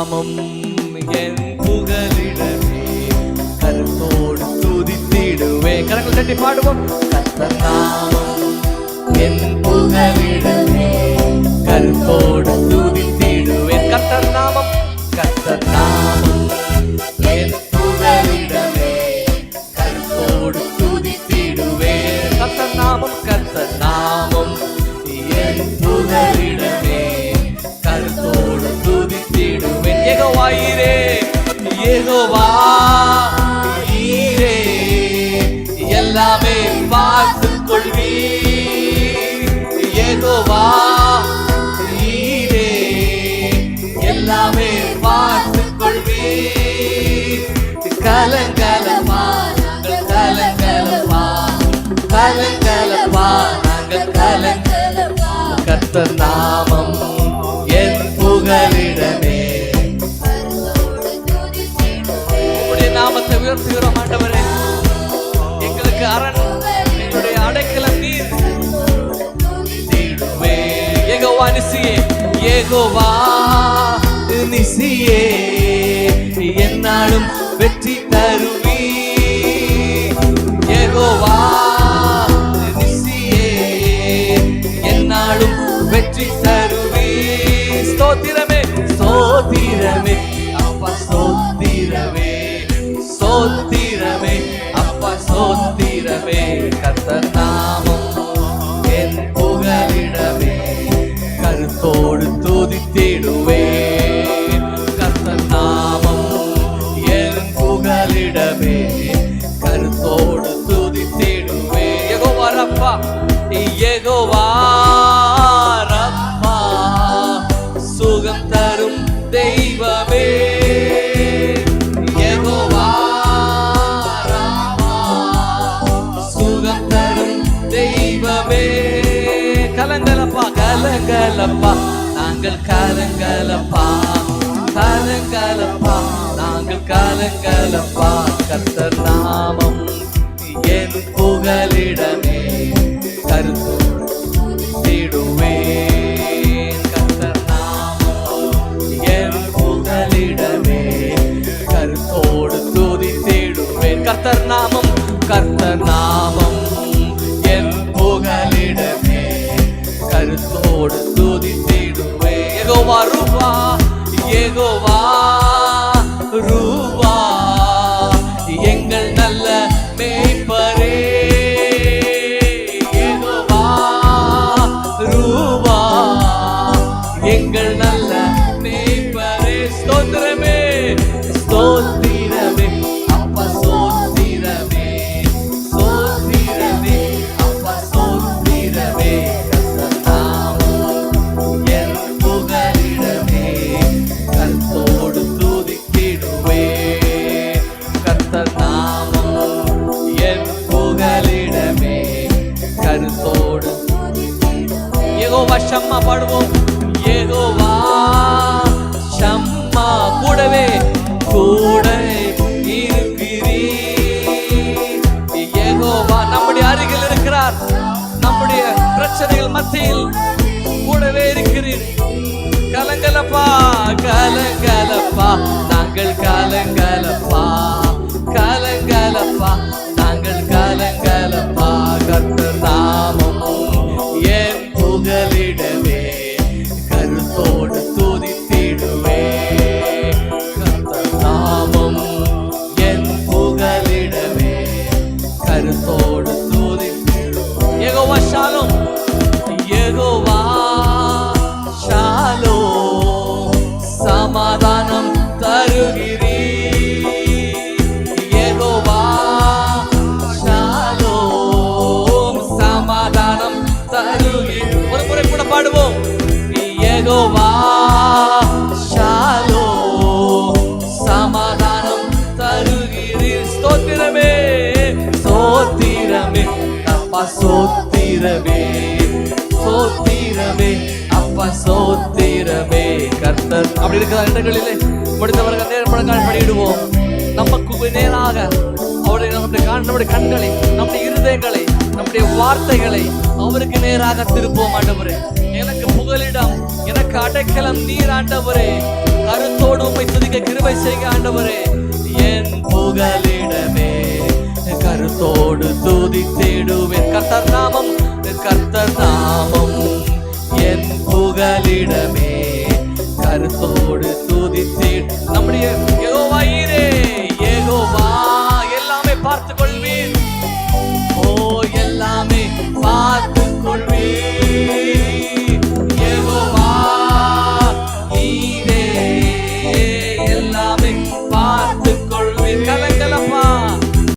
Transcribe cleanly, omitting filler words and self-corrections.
நாமம் என் புகலிடமே, கருத்தோடு துதித்திடுவேன். கரங்கள் தட்டி பாடுவோம். கர்த்தர் நாமம் என் புகலிடமே, கருத்தோடு துதித்திடுவேன். கர்த்தர் நாமம், கர்த்தர் நாமம் என் புகலிடமே, கருத்தோடு துதித்திடுவேன். கர்த்தர் நாமம், கர்த்தர் நாமம் என் புகலிடமே, கருத்தோடு துதித்திடுவேன். யெகோவா ஈரே, யெகோவா ஈரே, எல்லாமே பார்த்துக் கொள்வீர். யெகோவா ஈரே, எல்லாமே பார்த்துக் கொள்வீர். கலங்கலப்பா நாங்கள் கலங்கலப்பா, கலங்கலப்பா நாங்கள் கலங்கலப்பா. கர்த்தர் நாமம் என் புகலிடமே, உம்முடைய நாமத்தை உயர்த்துகிறோம் ஆண்டவரே. எங்களுக்கு அரண், எங்களுடைய அடைக்கலம் நீர். யெகோவா நிசியே, யெகோவா நிசியே, என்னாலும் வெற்றி தருவீர். யெகோவா நிசியே, என்னாலும் வெற்றி தருவீர். ஸ்தோத்திரமே, ஸ்தோத்திரமே அப்பா, ஸ்தோத்திரமே, ஸ்தோத்திரமே அப்பா, ஸ்தோத்திரமே. கர்த்தர் நாமம் என் புகலிடமே, கருத்தோடு துதித்திடுவேன். கர்த்தர் நாமம் என் புகலிடமே, கருத்தோடு துதித்திடுவேன். யெகோவா ரப்பா, யெகோவா ரப்பா, சுகம் தரும் தெய்வமே. யெகோவா ரப்பா, சுகம் தரும் தெய்வமே. கலங்கலப்பா, கலங்கலப்பா நாங்கள் கலங்கலப்பா, கலங்கலப்பா நாங்கள் கலங்கலப்பா. கர்த்தர் நாமம் என் புகலிடமே, கருத்தோடு துதித்திடுவேன். கர்த்தர் நாமம் என் புகலிடமே, கருத்தோடு துதித்திடுவேன். கர்த்தர் நாமம், கர்த்தர் நாமம் என் புகலிடமே, கருத்தோடு துதித்திடுவேன். யெகோவா ரூபா, யெகோவா ரூபா, எங்கள் நல்ல மேய்ப்பரே. யெகோவா ரூபா, எங்கள் நல்ல மேய்ப்பரே. ஸ்தோத்திரமே, ஸ்தோத்திரமே அப்பா, ஸ்தோத்திரமே, ஸ்தோத்திரமே அப்பா, ஸ்தோத்திரமே. கர்த்தர் நாமம் என் புகலிடமே, கருத்தோடு துதித்திடுவேன். கர்த்தர் நாமம் என் புகலிடமே, கருத்தோடு. யெகோவா ஷம்மா பாடுவோம். யெகோவா ஷம்மா, கூடவே கூட இருக்கிறீர். யெகோவா நம்முடைய அருகில் இருக்கிறார். நம்முடைய பிரச்சனைகள் மத்தியில் கூடவே இருக்கிறீர். கலங்கலப்பா, கலங்கலப்பா நாங்கள் கலங்கலப்பா, கலங்கலப்பா நாங்கள் கலங்கலப்பா. கர்த்தர் நாமம் என் புகலிடமே, கருத்தோடு துதித்திடுவேன். கர்த்தர் நாமம் என் புகலிடமே, கருத்தோடு துதித்திடுவேன். யெகோவா ஷாலோம், யெகோவா ஷாலோம், சமாதானம் தருகிறீர். யெகோவா ஷாலோம், சமாதானம் தருகிறீர். ஒரு முறை கூட பாடுவோம். யெகோவா ஷாலோம், சமாதானம் தருகிறீர். ஸ்தோத்திரமே, ஸ்தோத்திரமே அப்பா, ஸ்தோத்திரமே, ஸ்தோத்திரமே அப்பா, ஸ்தோத்திரமே. கர்த்தர் அப்படி இருக்கிற இடங்களிலே முடிந்தவர்கள் நேர்படங்கள் படியிடுவோம். நமக்கு நேராக அவருடைய நம்முடைய கண்களை, நம்முடைய இருதயங்களை, நம்முடைய வார்த்தைகளை அவருக்கு நேராக திருப்போம். ஆண்டவரே, எனக்கு புகலிடம், எனக்கு அடைக்கலம் நீர். ஆண்டவரே, கருத்தோடு உம்மை துதிக்க கிருபை செய்ய ஆண்டவரே. என் புகலிடமே கருத்தோடு துதித்திடுவேன். கர்த்தர் நாமம், கர்த்தர் நாமம் என் புகலிடமே கருத்தோடு துதித்தீர். நம்முடைய யெகோவா ஈரே, யெகோவா எல்லாமே பார்த்துக் கொள்வீர். ஓ எல்லாமே பார்த்து